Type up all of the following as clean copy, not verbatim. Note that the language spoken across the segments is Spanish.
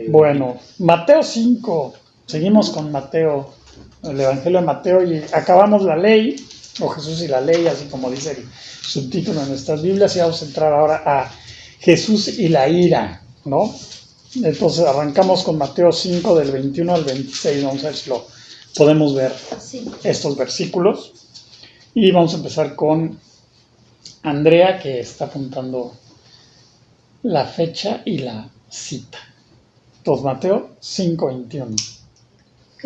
Bueno, Mateo 5, seguimos con Mateo, el Evangelio de Mateo, y acabamos la ley, o Jesús y la ley, así como dice el subtítulo de nuestras Biblias, y vamos a entrar ahora a Jesús y la ira, ¿no? Entonces arrancamos con Mateo 5 del 21 al 26, vamos a ver si lo podemos ver estos versículos, y vamos a empezar con Andrea, que está apuntando la fecha y la cita. Entonces, Mateo 5:21. Ok.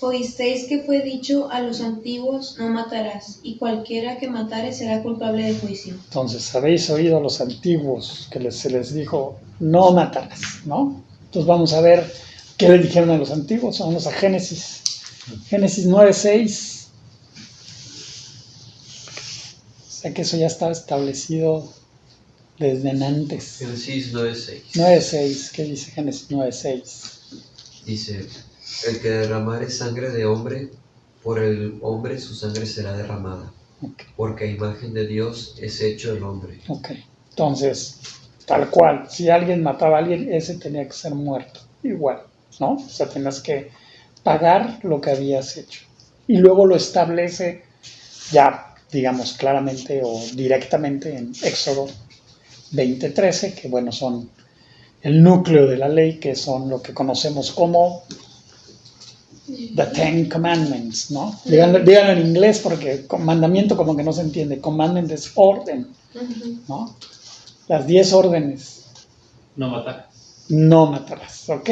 Oísteis que fue dicho a los antiguos, no matarás, y cualquiera que matare será culpable de juicio. Entonces, habéis oído a los antiguos que se les dijo, no matarás, ¿no? Entonces vamos a ver qué le dijeron a los antiguos. Vamos a Génesis 9:6. O sea que eso ya estaba establecido desde antes. Génesis 9:6. 9:6, ¿qué dice Génesis 9:6? Dice, el que derramare sangre de hombre, por el hombre su sangre será derramada. Okay. Porque a imagen de Dios es hecho el hombre. Ok, entonces, tal cual, si alguien mataba a alguien, ese tenía que ser muerto, igual, ¿no? O sea, tenías que pagar lo que habías hecho. Y luego lo establece ya, digamos, claramente o directamente en Éxodo 20:13, que bueno, son el núcleo de la ley, que son lo que conocemos como The Ten Commandments, ¿no? Díganlo en inglés porque mandamiento como que no se entiende. Commandment es orden, ¿no? Las 10 órdenes. No matarás. No matarás, ¿ok?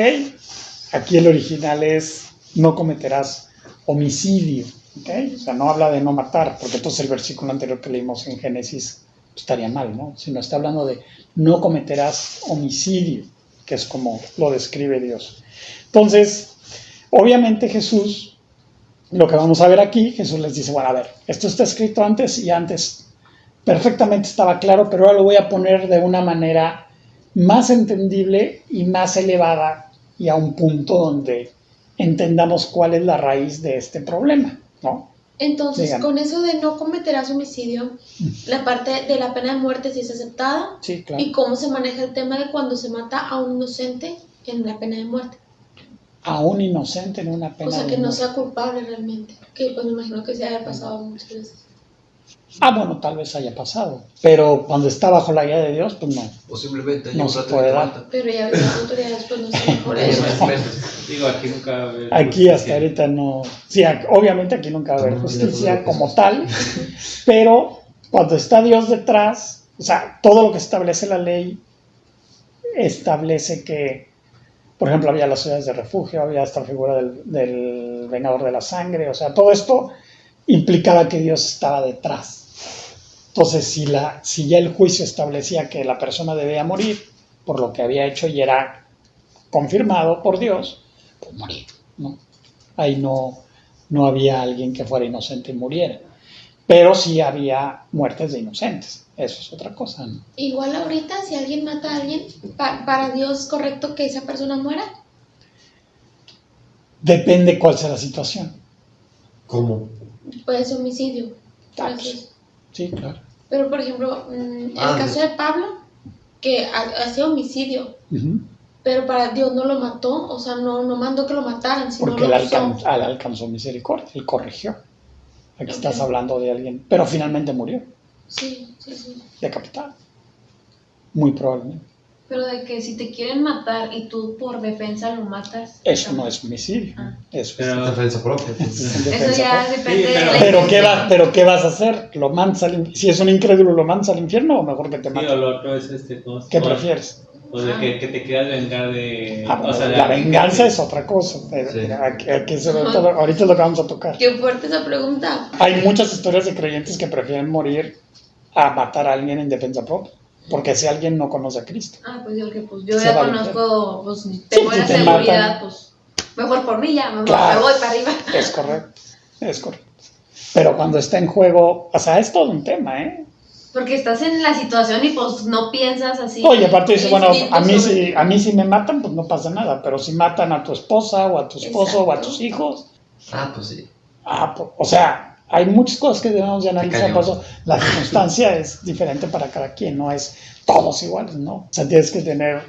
Aquí el original es no cometerás homicidio, ¿ok? O sea, no habla de no matar, porque entonces el versículo anterior que leímos en Génesis estaría mal, ¿no? Sino está hablando de no cometerás homicidio, que es como lo describe Dios. Entonces, obviamente Jesús, lo que vamos a ver aquí, Jesús les dice, bueno, a ver, esto está escrito antes y antes perfectamente estaba claro, pero ahora lo voy a poner de una manera más entendible y más elevada y a un punto donde entendamos cuál es la raíz de este problema, ¿no? Entonces, Díganme. con eso de no cometerás homicidio, la parte de la pena de muerte sí es aceptada. Sí, claro. ¿Y cómo se maneja el tema de cuando se mata a un inocente en la pena de muerte? A un inocente en una pena O sea, de que no muerte. sea culpable realmente. Que pues me imagino que se haya pasado muchas veces. Bueno, tal vez haya pasado, pero cuando está bajo la guía de Dios, pues no. O simplemente hay No un se rato puede que dar. mata. Pero ya ves, las autoridades después no se mejor Hay eso. respeto. Digo, aquí nunca va a haber Aquí justicia. hasta ahorita no. Sí, obviamente aquí nunca va a haber No, justicia ya como tal, pero cuando está Dios detrás, o sea, todo lo que establece la ley establece que, por ejemplo, había las ciudades de refugio, había esta figura del vengador de la sangre, o sea, todo esto implicaba que Dios estaba detrás. Entonces, si ya el juicio establecía que la persona debía morir por lo que había hecho y era confirmado por Dios, pues morir, ¿no? Ahí no había alguien que fuera inocente y muriera. Pero sí había muertes de inocentes. Eso es otra cosa, ¿no? Igual ahorita, si alguien mata a alguien, ¿para Dios es correcto que esa persona muera? Depende cuál sea la situación. ¿Cómo? Puede ser homicidio. Pues, sí, claro. Pero, por ejemplo, en el caso de Pablo, que hacía homicidio, pero para Dios no lo mató, o sea, no mandó que lo mataran, sino porque lo él usó. alcanzó misericordia, él corrigió. Aquí estás hablando de alguien, pero finalmente murió. Sí. Decapitado. Muy probablemente. Pero de que si te quieren matar y tú por defensa lo matas. Eso no es homicidio. Eso es Defensa propia. Eso ya depende de la pero ¿qué vas a hacer? ¿Lo mandas si es un incrédulo, lo mandas al infierno o mejor que te maten? Sí, o lo otro es ¿Qué prefieres? O de que te quieras vengar de... O sea, la venganza es otra cosa. Aquí ahorita es lo que vamos a tocar. Qué fuerte esa pregunta. Hay muchas historias de creyentes que prefieren morir a matar a alguien en defensa propia. Porque si alguien no conoce a Cristo. Pues yo ya conozco, pues tengo la seguridad, matan, pues mejor por mí ya, me voy para arriba. Es correcto. Pero cuando está en juego, o sea, es todo un tema, Porque estás en la situación y pues no piensas así. Oye, aparte dice, bueno, a mí si me matan, pues no pasa nada, pero si matan a tu esposa o a tu esposo o a tus hijos. Pues sí. O sea, hay muchas cosas que debemos de analizar, por eso la circunstancia es diferente para cada quien, no es todos iguales, ¿no? O sea, tienes que tener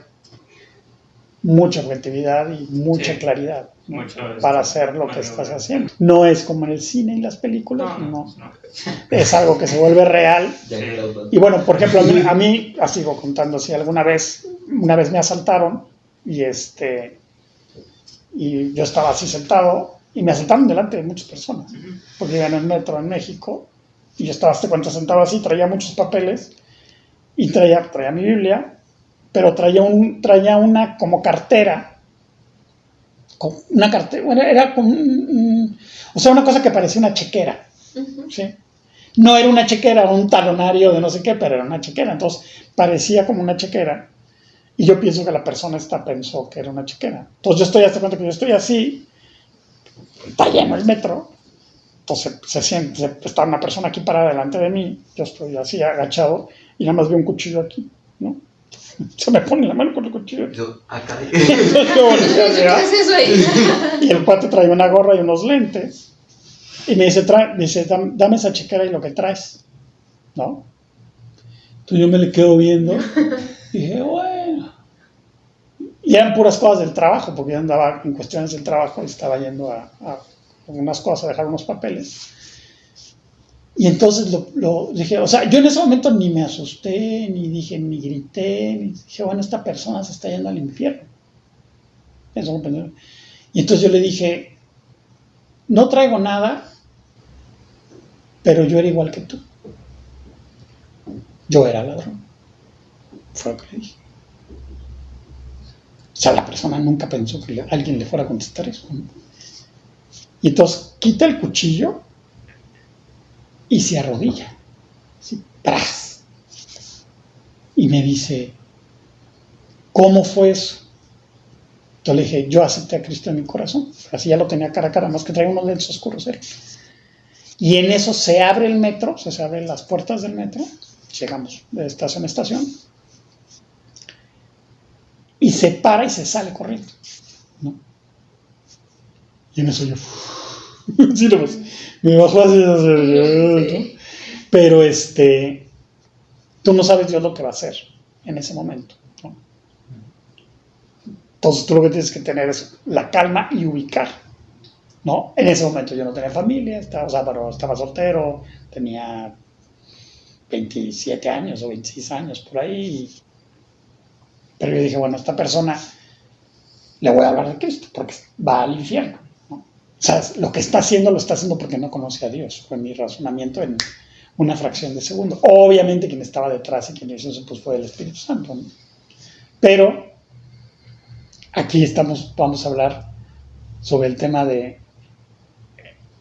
mucha objetividad y mucha claridad, ¿no? Para hacer lo que estás haciendo. No es como en el cine y las películas, no. Es algo que se vuelve real. Y bueno, por ejemplo, a mí sigo contando, si una vez me asaltaron y yo estaba así sentado y me asaltaron delante de muchas personas, porque iba en el metro en México y yo estaba sentado así, traía muchos papeles y traía mi Biblia, pero traía una como cartera, bueno, era como o sea, una cosa que parecía una chequera, ¿sí? No era una chequera, un talonario de no sé qué, pero era una chequera, entonces parecía como una chequera, y yo pienso que la persona pensó que era una chequera. Entonces yo estoy, hasta cuenta que yo estoy así, está lleno el metro, entonces está una persona aquí parada delante de mí, yo estoy así agachado, y nada más veo un cuchillo aquí, ¿no? Se me pone la mano con el cuchillo. Yo, acá. Y el cuate trae una gorra y unos lentes. Y me dice, dame esa chequera y lo que traes, ¿no? Entonces yo me le quedo viendo. Y dije, bueno. Y eran puras cosas del trabajo, porque yo andaba en cuestiones del trabajo y estaba yendo a unas cosas, a dejar unos papeles. Y entonces lo dije, o sea, yo en ese momento ni me asusté, ni grité, ni dije, bueno, esta persona se está yendo al infierno. Eso me pensé. Y entonces yo le dije, no traigo nada, pero yo era igual que tú. Yo era ladrón. Fue lo que le dije. O sea, la persona nunca pensó que alguien le fuera a contestar eso, ¿no? Y entonces quita el cuchillo y se arrodilla, así, ¡pras! Y me dice, ¿cómo fue eso? Entonces le dije, yo acepté a Cristo en mi corazón. Así ya lo tenía cara a cara, más que traía unos lentes oscuros. Y en eso se abre el metro, se abren las puertas del metro, llegamos de estación a estación, y se para y se sale corriendo, ¿no? Y en eso yo... sí, nomás, me bajó así, ¿no? Pero tú no sabes Dios lo que va a hacer en ese momento, ¿no? Entonces tú lo que tienes que tener es la calma y ubicar, ¿no? En ese momento yo no tenía familia, estaba soltero, tenía 27 años o 26 años por ahí, pero yo dije, bueno, a esta persona le voy a hablar de Cristo porque va al infierno, ¿no? O sea, lo que está haciendo lo está haciendo porque no conoce a Dios. Fue mi razonamiento en una fracción de segundo. Obviamente quien estaba detrás y quien hizo eso pues fue el Espíritu Santo, ¿no? Pero aquí vamos a hablar sobre el tema de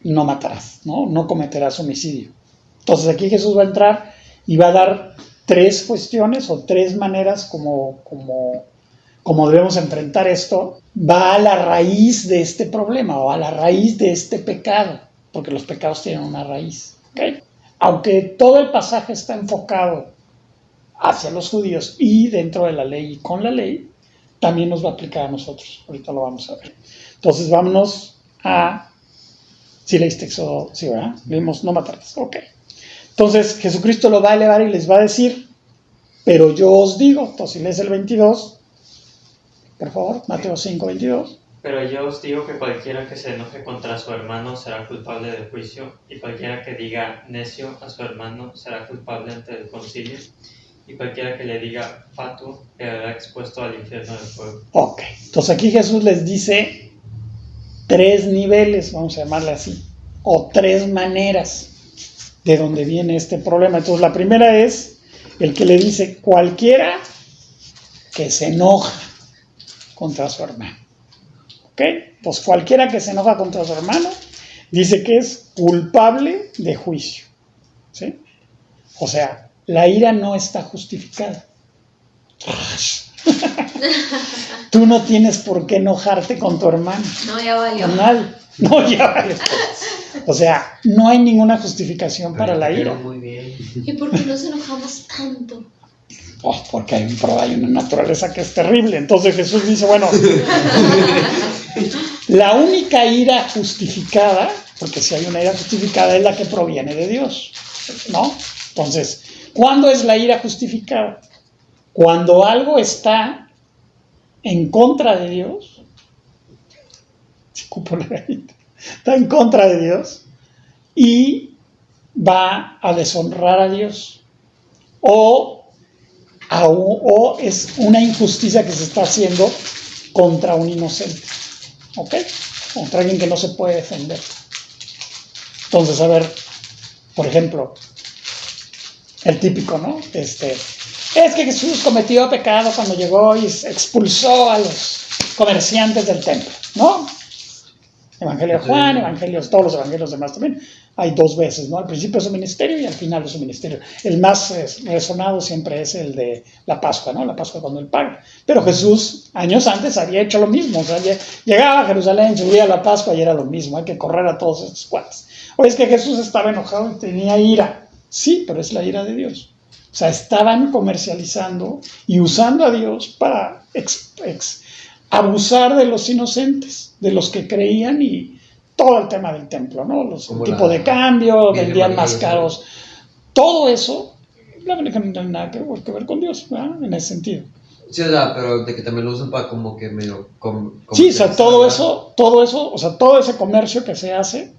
no matarás, ¿no? No cometerás homicidio. Entonces aquí Jesús va a entrar y va a dar 3 cuestiones o 3 maneras como debemos enfrentar esto. Va a la raíz de este problema o a la raíz de este pecado, porque los pecados tienen una raíz, ¿okay? Aunque todo el pasaje está enfocado hacia los judíos y dentro de la ley y con la ley, también nos va a aplicar a nosotros. Ahorita lo vamos a ver. Entonces vámonos a... ¿Sí leíste Éxodo? Sí, ¿verdad? Leímos no matarás. Ok. Entonces Jesucristo lo va a elevar y les va a decir, pero yo os digo, entonces si lees el 22, por favor, Mateo 5, 22. Pero yo os digo que cualquiera que se enoje contra su hermano será culpable del juicio, y cualquiera que diga necio a su hermano será culpable ante el concilio, y cualquiera que le diga fatuo quedará expuesto al infierno del fuego. Ok, entonces aquí Jesús les dice 3 niveles, vamos a llamarle así, o 3 maneras de donde viene este problema. Entonces la primera es el que le dice cualquiera que se enoja contra su hermano. ¿Ok? Pues cualquiera que se enoja contra su hermano dice que es culpable de juicio. ¿Sí? O sea, la ira no está justificada. Tú no tienes por qué enojarte con tu hermano. No, ya valió. Con nadie. No, ya valió. O sea, no hay ninguna justificación para la ira. Muy bien. ¿Y por qué nos enojamos tanto? Pues porque hay una naturaleza que es terrible. Entonces Jesús dice, bueno, la única ira justificada, porque si hay una ira justificada, es la que proviene de Dios, ¿no? Entonces, ¿cuándo es la ira justificada? Cuando algo está en contra de Dios, si ocupo la galleta, está en contra de Dios y va a deshonrar a Dios. O es una injusticia que se está haciendo contra un inocente, ¿ok? Contra alguien que no se puede defender. Entonces, a ver, por ejemplo, el típico, ¿no? Es que Jesús cometió pecado cuando llegó y expulsó a los comerciantes del templo, ¿no? Evangelio de Juan, todos los evangelios demás también. Hay 2 veces, ¿no? Al principio de su ministerio y al final de su ministerio. El más resonado siempre es el de la Pascua, ¿no? La Pascua cuando él paga. Pero Jesús, años antes, había hecho lo mismo. O sea, llegaba a Jerusalén, subía a la Pascua y era lo mismo. Hay que correr a todos estos cuates. Oye, es que Jesús estaba enojado y tenía ira. Sí, pero es la ira de Dios. O sea, estaban comercializando y usando a Dios para abusar de los inocentes, de los que creían y todo el tema del templo, ¿no? Los tipos de cambio, vendían más caros. Todo eso, la verdad que no tiene nada que ver con Dios, ¿verdad? En ese sentido. Sí, o sea, pero de que también lo usan para como que medio... Sí, o sea, todo eso, o sea, todo ese comercio que se hace,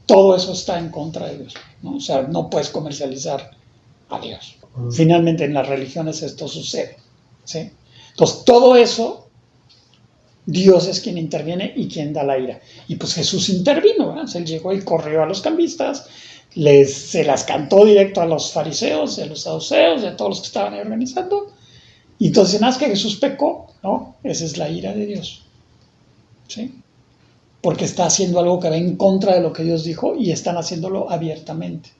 todo eso está en contra de Dios, ¿no? O sea, no puedes comercializar a Dios. Finalmente en las religiones esto sucede, ¿sí? Entonces, todo eso, Dios es quien interviene y quien da la ira. Y pues Jesús intervino, ¿verdad? Él llegó y corrió a los cambistas, se las cantó directo a los fariseos, a los saduceos, a todos los que estaban ahí organizando. Y entonces, nada más que Jesús pecó, ¿no? Esa es la ira de Dios, ¿sí? Porque está haciendo algo que va en contra de lo que Dios dijo y están haciéndolo abiertamente.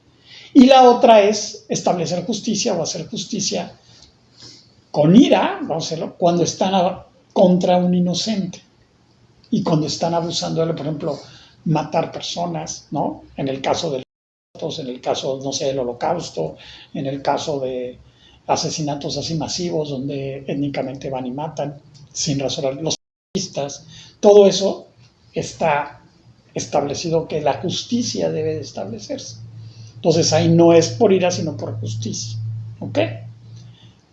Y la otra es establecer justicia o hacer justicia con ira, vamos a hacerlo, cuando están contra un inocente y cuando están abusando de él, por ejemplo, matar personas, ¿no? En el caso de los en el caso, no sé, del Holocausto, en el caso de asesinatos así masivos donde étnicamente van y matan sin razón, los terroristas, todo eso está establecido que la justicia debe de establecerse. Entonces ahí no es por ira, sino por justicia, ¿ok?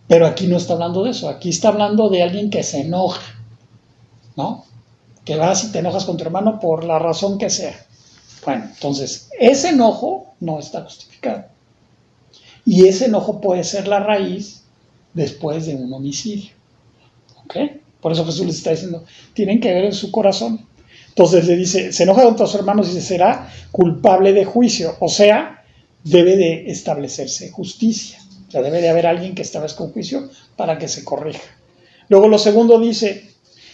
Pero aquí no está hablando de eso, aquí está hablando de alguien que se enoja, ¿no? Que vas y te enojas con tu hermano por la razón que sea. Bueno, entonces, ese enojo no está justificado. Y ese enojo puede ser la raíz después de un homicidio, ¿ok? Por eso Jesús les está diciendo, tienen que ver en su corazón. Entonces le dice, se enoja contra sus hermanos y dice, será culpable de juicio, o sea, debe de establecerse justicia. O sea, debe de haber alguien que establezca un juicio para que se corrija. Luego lo segundo dice,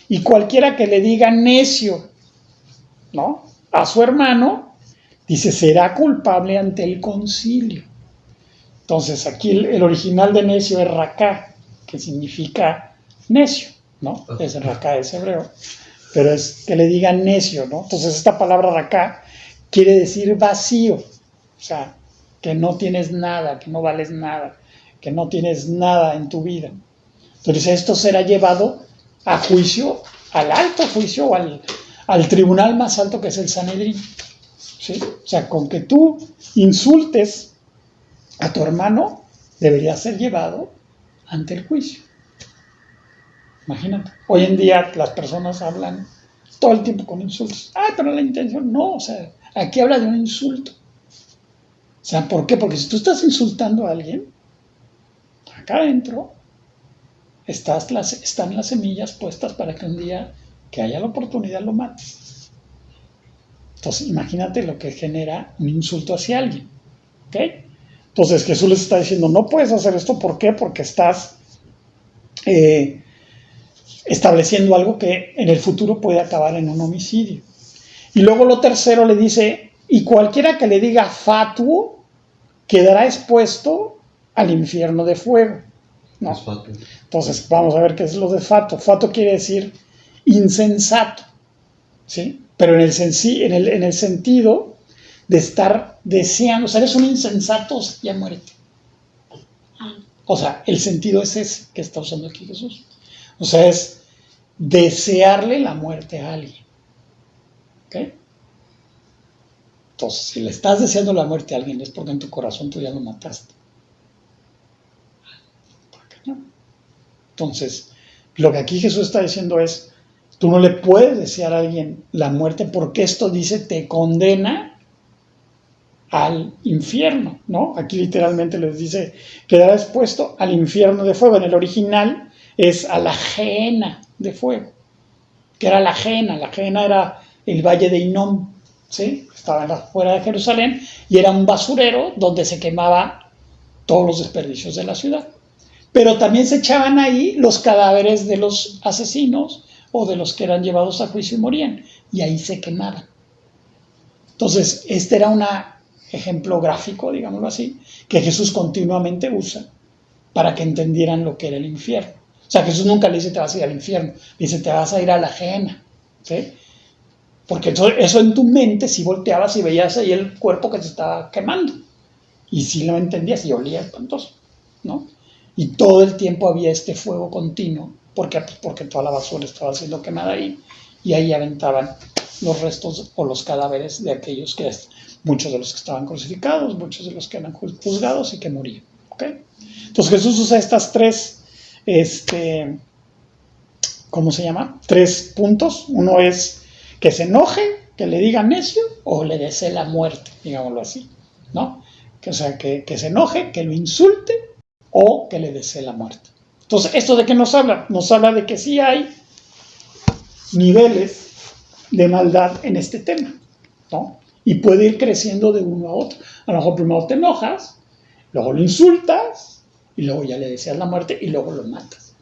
y cualquiera que le diga necio, ¿no? A su hermano, dice, será culpable ante el concilio. Entonces, aquí el original de necio es raká, que significa necio, ¿no? Es raká, es hebreo, pero es que le digan necio, ¿no? Entonces, esta palabra raká quiere decir vacío, o sea, que no tienes nada, que no vales nada, que no tienes nada en tu vida. Entonces, esto será llevado a juicio, al alto juicio o al tribunal más alto que es el Sanedrín, ¿sí? O sea, con que tú insultes a tu hermano, debería ser llevado ante el juicio. Imagínate, hoy en día las personas hablan todo el tiempo con insultos. Pero la intención no, o sea, aquí habla de un insulto. O sea, ¿por qué? Porque si tú estás insultando a alguien, acá adentro están las semillas puestas para que un día que haya la oportunidad lo mates. Entonces, imagínate lo que genera un insulto hacia alguien, ¿ok? Entonces Jesús les está diciendo, no puedes hacer esto, ¿por qué? Porque estás estableciendo algo que en el futuro puede acabar en un homicidio. Y luego lo tercero le dice, y cualquiera que le diga fatuo, quedará expuesto al infierno de fuego. ¿No? Entonces vamos a ver qué es lo de fatuo. Fatuo quiere decir insensato, ¿sí? Pero en el sentido de estar deseando, o sea, eres un insensato, ya muérete. O sea, el sentido es ese que está usando aquí Jesús. O sea, es desearle la muerte a alguien. ¿Ok? Entonces, si le estás deseando la muerte a alguien, es porque en tu corazón tú ya lo mataste. ¿Por qué no? Entonces, Lo que aquí Jesús está diciendo es, tú no le puedes desear a alguien la muerte porque esto dice te condena al infierno, ¿no? Aquí literalmente les dice, quedará expuesto al infierno de fuego. En el original es a la Gehenna de fuego. ¿Qué era la Gehenna? La Gehenna era el valle de Hinnom, ¿sí? Estaba fuera de Jerusalén y era un basurero donde se quemaba todos los desperdicios de la ciudad. Pero también se echaban ahí los cadáveres de los asesinos o de los que eran llevados a juicio y morían, y ahí se quemaban. Entonces, este era un ejemplo gráfico, digámoslo así, que Jesús continuamente usa para que entendieran lo que era el infierno. O sea, Jesús nunca le dice te vas a ir al infierno, le dice te vas a ir a la Gehenna, ¿sí? Porque eso en tu mente, si volteabas y veías ahí el cuerpo que se estaba quemando, y si lo entendías y olía espantoso, ¿no? Y todo el tiempo había este fuego continuo, porque toda la basura estaba siendo quemada ahí, y ahí aventaban los restos o los cadáveres de aquellos que, muchos de los que estaban crucificados, muchos de los que eran juzgados y que morían, ¿ok? Entonces Jesús usa estas tres, ¿cómo se llama? 3 puntos. Uno es que se enoje, que le diga necio o le desee la muerte, digámoslo así, ¿no? O sea, que se enoje, que lo insulte o que le desee la muerte. Entonces, ¿esto de qué nos habla? Nos habla de que sí hay niveles de maldad en este tema, ¿no? Y puede ir creciendo de uno a otro. A lo mejor primero te enojas, luego lo insultas, y luego ya le deseas la muerte y luego lo matas,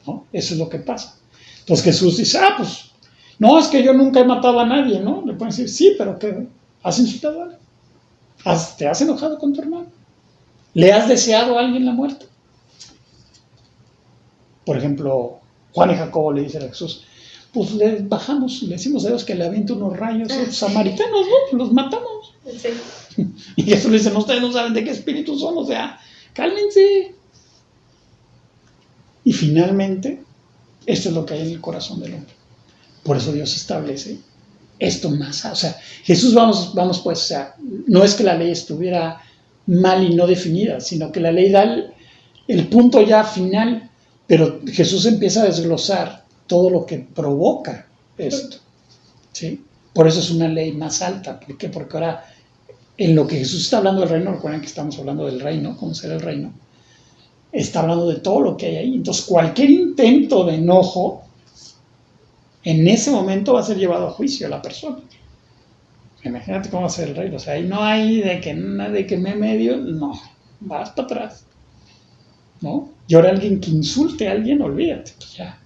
¿no? Eso es lo que pasa. Entonces Jesús dice, pues, no, es que yo nunca he matado a nadie, ¿no? Le pueden decir, sí, pero ¿qué? ¿Has insultado a alguien? ¿Te has enojado con tu hermano? ¿Le has deseado a alguien la muerte? Por ejemplo, Juan y Jacobo le dicen a Jesús, pues le bajamos, le decimos a Dios que le aviente unos rayos a los samaritanos, ¿no? Los matamos. Sí. Y Jesús le dice, no, ustedes no saben de qué espíritu son, o sea, cálmense. Y finalmente, esto es lo que hay en el corazón del hombre. Por eso Dios establece esto más. O sea, Jesús, vamos pues, o sea, no es que la ley estuviera mal y no definida, sino que la ley da el punto ya final, pero Jesús empieza a desglosar todo lo que provoca esto, ¿sí? Por eso es una ley más alta. ¿Por qué? Porque ahora, en lo que Jesús está hablando del reino, recuerden que estamos hablando del reino, cómo será el reino, está hablando de todo lo que hay ahí. Entonces, cualquier intento de enojo, en ese momento va a ser llevado a juicio a la persona. Imagínate cómo va a ser el reino. O sea, ahí no hay de que me medio, no, vas para atrás, ¿no? Y ahora alguien que insulte a alguien, olvídate, pues ya,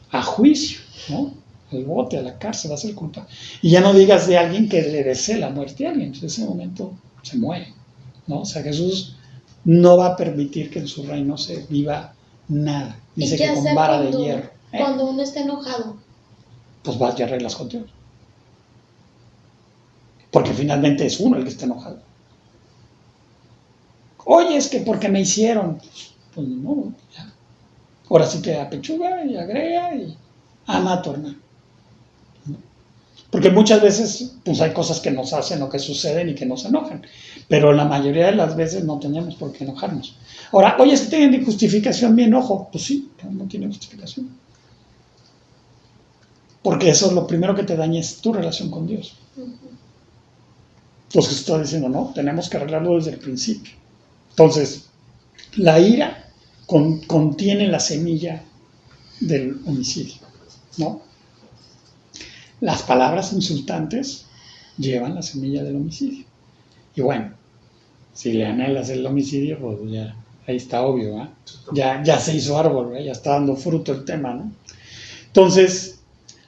a juicio, ¿no? Al bote, a la cárcel, va a ser culpa. Y ya no digas de alguien que le desee la muerte a alguien, entonces en ese momento se muere, ¿no? O sea, Jesús no va a permitir que en su reino se viva nada. Dice que con vara de hierro. Cuando uno está enojado, pues vas y arreglas con Dios. Porque finalmente es uno el que está enojado. Oye, es que porque me hicieron, pues no, ya. Ahora sí que apechuga y agrega y ama a tu hermano. Porque muchas veces pues hay cosas que nos hacen o que suceden y que nos enojan, pero la mayoría de las veces no tenemos por qué enojarnos. Ahora, oye, es que tienen justificación mi enojo. Pues sí, no tiene justificación. Porque eso es lo primero que te daña, es tu relación con Dios. Entonces está diciendo, no, tenemos que arreglarlo desde el principio. Entonces, la ira contiene la semilla del homicidio, ¿no? Las palabras insultantes llevan la semilla del homicidio. Y bueno, si le anhelas el homicidio, pues ya, ahí está obvio, ¿eh? Ya se hizo árbol, ¿eh? Ya está dando fruto el tema, ¿no? Entonces,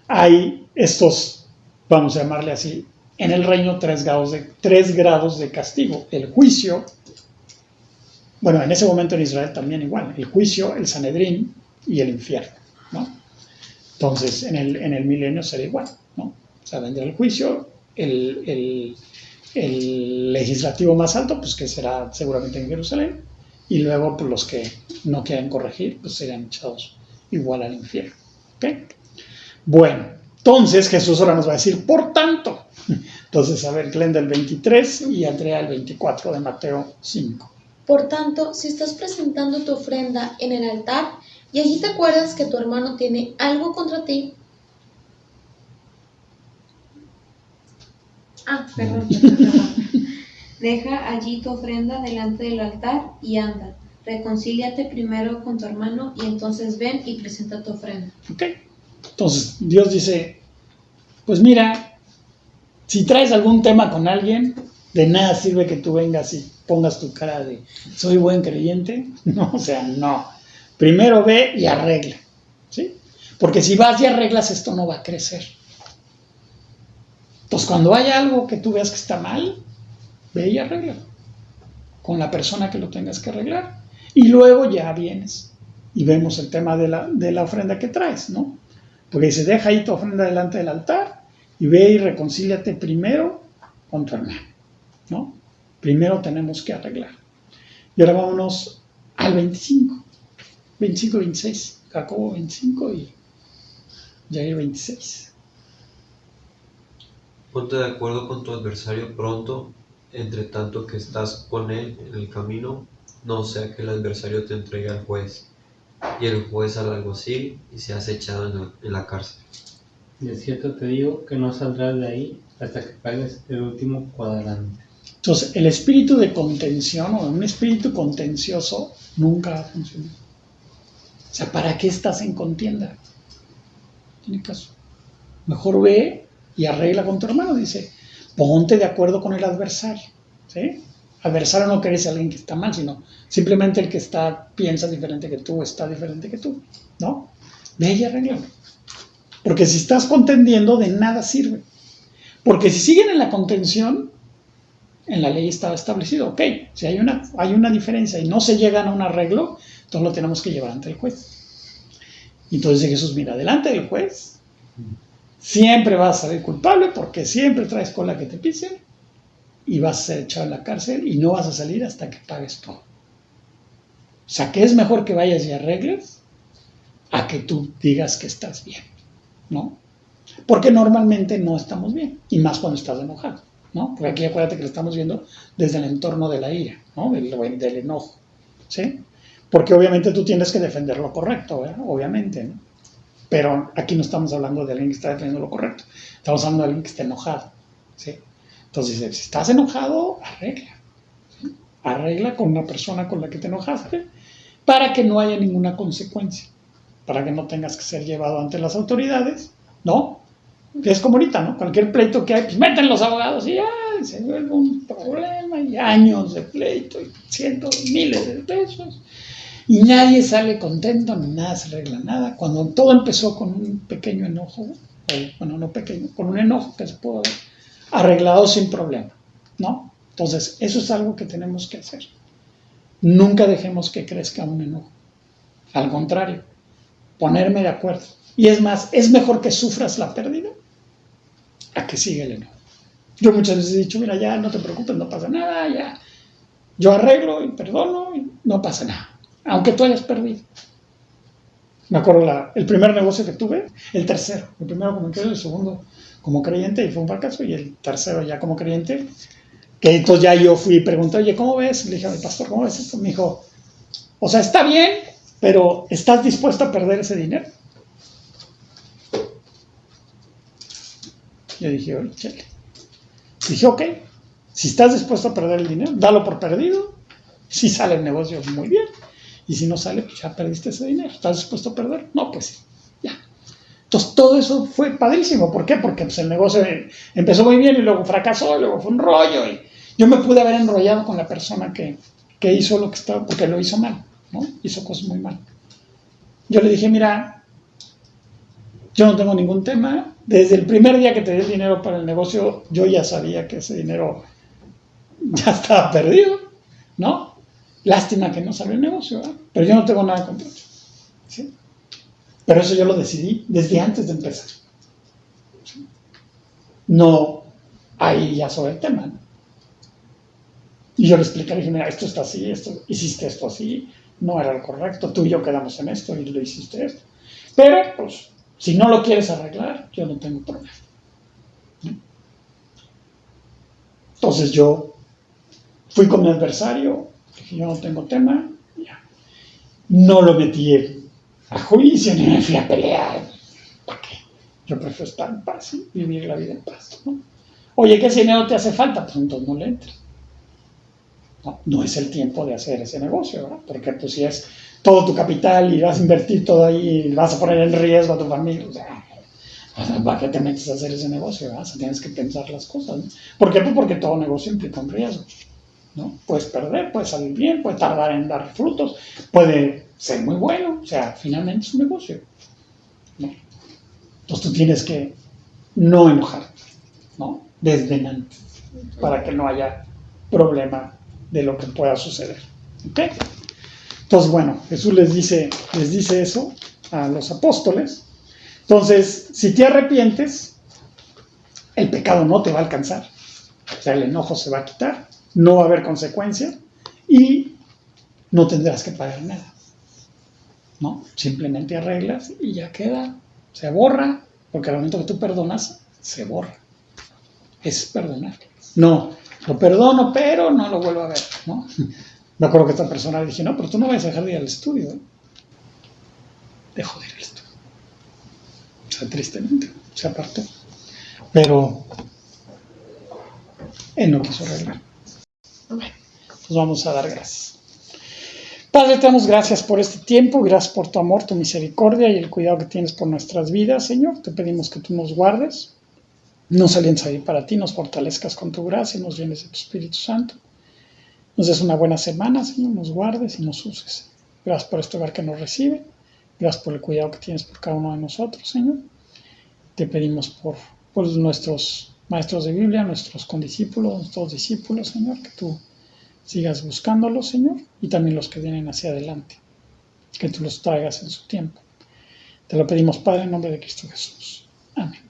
hay estos, vamos a llamarle así, en el reino 3 grados de castigo. El juicio, bueno, en ese momento en Israel también igual, el juicio, el Sanedrín y el infierno, ¿no? Entonces, en el milenio será igual, ¿no? O sea, vendrá el juicio, el legislativo más alto, pues que será seguramente en Jerusalén, y luego pues, los que no quieran corregir, pues serán echados igual al infierno, ¿ok? Bueno, entonces Jesús ahora nos va a decir, por tanto. Entonces, a ver, Glenda el 23 y Andrea el 24 de Mateo 5. Por tanto, si estás presentando tu ofrenda en el altar, y allí te acuerdas que tu hermano tiene algo contra ti. Perdón. Deja allí tu ofrenda delante del altar y anda. Reconcíliate primero con tu hermano y entonces ven y presenta tu ofrenda. Ok. Entonces Dios dice, pues mira, si traes algún tema con alguien, de nada sirve que tú vengas y pongas tu cara de soy buen creyente. No, o sea, no. Primero ve y arregla, ¿sí? Porque si vas y arreglas, esto no va a crecer. Entonces, cuando haya algo que tú veas que está mal, ve y arregla con la persona que lo tengas que arreglar. Y luego ya vienes y vemos el tema de la ofrenda que traes, ¿no? Porque dice, deja ahí tu ofrenda delante del altar y ve y reconcíliate primero con tu hermano, ¿no? Primero tenemos que arreglar. Y ahora vámonos al 25 y 26. Jacobo 25 y Jair 26. Ponte de acuerdo con tu adversario pronto, entre tanto que estás con él en el camino, no sea que el adversario te entregue al juez, y el juez al alguacil, y seas echado en la cárcel. De cierto te digo que no saldrás de ahí hasta que pagues el último cuadrante. Entonces, el espíritu de contención o un espíritu contencioso nunca va a funcionar. O sea, ¿para qué estás en contienda? No tiene caso. Mejor ve y arregla con tu hermano. Dice, ponte de acuerdo con el adversario. ¿Sí? Adversario no quiere decir alguien que está mal, sino simplemente el que piensa diferente que tú, está diferente que tú. ¿No? Ve y arregla. Porque si estás contendiendo, de nada sirve. Porque si siguen en la contención, en la ley estaba establecido, ok, si hay una diferencia y no se llegan a un arreglo, entonces lo tenemos que llevar ante el juez. Y entonces dice Jesús, mira, delante del juez siempre vas a salir culpable porque siempre traes cola que te pisen y vas a ser echado en la cárcel y no vas a salir hasta que pagues todo. O sea, que es mejor que vayas y arregles a que tú digas que estás bien, ¿no? Porque normalmente no estamos bien, y más cuando estás enojado, ¿no? Porque aquí acuérdate que lo estamos viendo desde el entorno de la ira, ¿no? Del enojo, ¿sí? Porque obviamente tú tienes que defender lo correcto, ¿verdad? Obviamente, ¿no? Pero aquí no estamos hablando de alguien que está defendiendo lo correcto, estamos hablando de alguien que está enojado, ¿sí? Entonces, si estás enojado, arregla, ¿sí? Arregla con la persona con la que te enojaste para que no haya ninguna consecuencia, para que no tengas que ser llevado ante las autoridades, ¿no? Que es como ahorita, ¿no? Cualquier pleito que hay, pues meten los abogados y ¡ay! Se vuelve un problema y años de pleito y cientos, miles de pesos. Y nadie sale contento, ni nada se arregla nada. Cuando todo empezó con un pequeño enojo, bueno, no pequeño, con un enojo que se pudo haber arreglado sin problema, ¿no? Entonces, eso es algo que tenemos que hacer. Nunca dejemos que crezca un enojo. Al contrario, ponerme de acuerdo. Y es más, es mejor que sufras la pérdida a que siga el enojo. Yo muchas veces he dicho, mira, ya no te preocupes, no pasa nada, ya. Yo arreglo y perdono y no pasa nada. Aunque tú hayas perdido. Me acuerdo el primer negocio que tuve, el tercero. El primero como creyente, el segundo como creyente y fue un fracaso. Y el tercero ya como creyente, que entonces ya yo fui y pregunté, oye, ¿cómo ves? Le dije a mi pastor, ¿cómo ves esto? Me dijo, o sea, está bien, pero ¿estás dispuesto a perder ese dinero? Yo dije, oye, chale. Dije, ok, si estás dispuesto a perder el dinero, dalo por perdido. Si sale el negocio, muy bien. Y si no sale, pues ya perdiste ese dinero. ¿Estás dispuesto a perder? No, pues sí, ya. Entonces todo eso fue padrísimo. ¿Por qué? Porque pues, el negocio empezó muy bien y luego fracasó, luego fue un rollo. Y yo me pude haber enrollado con la persona que hizo lo que estaba, porque lo hizo mal, ¿no? Hizo cosas muy mal. Yo le dije, mira, yo no tengo ningún tema. Desde el primer día que te di el dinero para el negocio, yo ya sabía que ese dinero ya estaba perdido, ¿no? Lástima que no salió el negocio, ¿verdad? Pero yo no tengo nada contra eso, ¿sí? Pero eso yo lo decidí desde antes de empezar, ¿sí? No ahí ya sobre el tema, ¿no? Y yo le expliqué, le dije, mira, esto está así, hiciste esto así, no era lo correcto, tú y yo quedamos en esto y lo hiciste esto. Pero, pues, si no lo quieres arreglar, yo no tengo problema, ¿no? Entonces yo fui con mi adversario, dije, yo no tengo tema, ya. No lo metí a juicio, ni me fui a pelear. ¿Para qué? Yo prefiero estar en paz y vivir la vida en paz, ¿no? Oye, ¿qué dinero te hace falta? Pues entonces no le entres. No es el tiempo de hacer ese negocio, ¿verdad? Porque pues si es todo tu capital y vas a invertir todo ahí y vas a poner en riesgo a tu familia, o sea, ¿para qué te metes a hacer ese negocio? ¿Verdad? O sea, tienes que pensar las cosas, ¿no? ¿Por qué? Pues porque todo negocio implica un riesgo, ¿no? Puedes perder, puede salir bien, puede tardar en dar frutos, puede ser muy bueno, o sea, finalmente es un negocio, ¿no? Entonces tú tienes que no enojarte, ¿no? Desde antes, para que no haya problema de lo que pueda suceder, ¿ok? Entonces, bueno, Jesús les dice eso a los apóstoles. Entonces, si te arrepientes, el pecado no te va a alcanzar, o sea, el enojo se va a quitar, no va a haber consecuencia y no tendrás que pagar nada, ¿no? Simplemente arreglas y ya queda, se borra, porque al momento que tú perdonas, se borra. Es perdonar. No, lo perdono, pero no lo vuelvo a ver, ¿no? Me acuerdo que esta persona le dije, no, pero tú no vas a dejar de ir al estudio, ¿eh? Dejó de ir al estudio. O sea, tristemente, se apartó. Pero él no quiso arreglar. Bueno, pues vamos a dar gracias. Padre, te damos gracias por este tiempo, gracias por tu amor, tu misericordia y el cuidado que tienes por nuestras vidas, Señor. Te pedimos que tú nos guardes, nos alientes a ir para ti, nos fortalezcas con tu gracia y nos llenes de tu Espíritu Santo. Nos des una buena semana, Señor, nos guardes y nos uses. Gracias por este hogar que nos recibe, gracias por el cuidado que tienes por cada uno de nosotros, Señor. Te pedimos por nuestros maestros de Biblia, nuestros condiscípulos, nuestros discípulos, Señor, que tú sigas buscándolos, Señor, y también los que vienen hacia adelante, que tú los traigas en su tiempo. Te lo pedimos, Padre, en nombre de Cristo Jesús. Amén.